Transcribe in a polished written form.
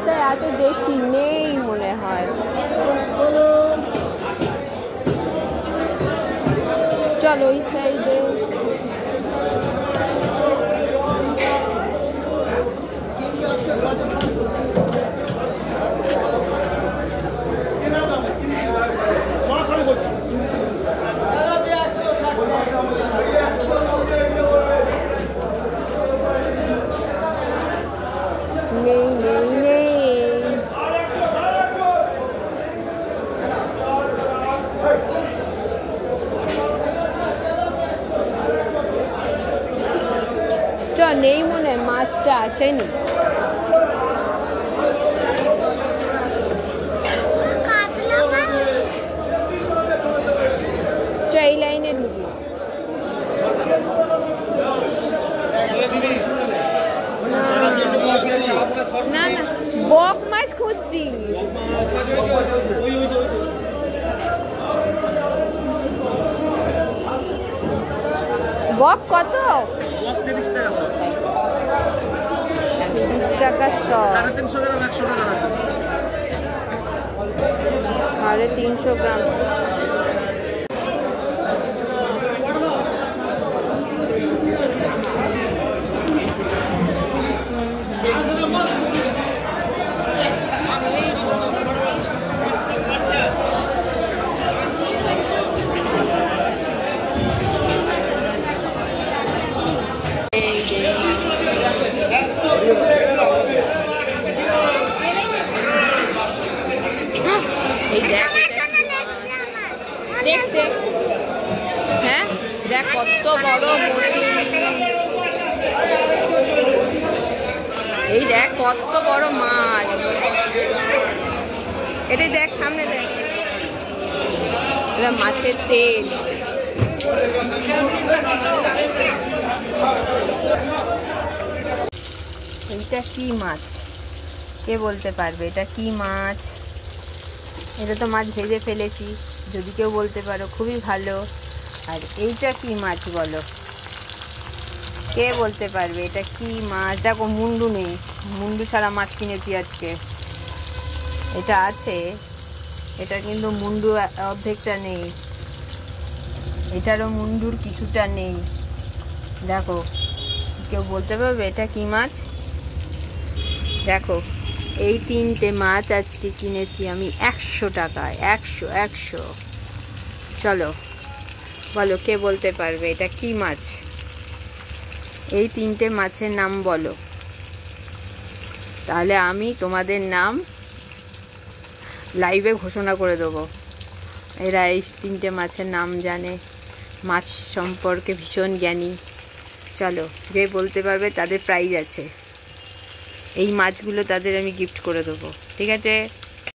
রাস্তায় আছে দেখছি, নেই মনে হয়। চলো ওই সাইডে। নেই নেই নেই। নেই মনে হয়, মাছটা আসেনি। এই লাইনে ঢুকি। না না, বক মাছ খুঁজছি। বক কত? 30 টাকা শ। 30 টাকা শ। 350 গ্রাম 100 টাকা রাখো। 350 গ্রাম। এই দেখ, দেখতে, হ্যাঁ দেখ কত বড় মোটি। এই দেখ কত বড় মাছ। এটাই দেখ, সামনে দেখ, এটা মাছের তেল। এইটা কি মাছ কে বলতে পারবে? এটা কি মাছ? এটা তো মাছ ভেজে ফেলেছি, যদি কেউ বলতে পারো খুবই ভালো। আর এইটা কি মাছ বলো, কে বলতে পারবে এটা কি মাছ? দেখো মুন্ডু নেই, মুন্ডু ছাড়া মাছ কিনেছি আজকে। এটা আছে, এটা কিন্তু মুন্ডু অর্ধেকটা নেই, এটারও মুন্ডুর কিছুটা নেই। দেখো কেউ বলতে পারবে এটা কি মাছ? দেখো এই 3টে মাছ আজকে কিনেছি আমি 100 টাকায়। 100। চলো বলো কে বলতে পারবে এটা কি মাছ? এই 3টে মাছের নাম বলো, তাহলে আমি তোমাদের নাম লাইভে ঘোষণা করে দেবো। এরা এই 3টে মাছের নাম জানে, মাছ সম্পর্কে ভীষণ জ্ঞানী। চলো যে বলতে পারবে তাদের প্রাইজ আছে, এই মাছগুলো তাদের আমি গিফট করে দেবো, ঠিক আছে?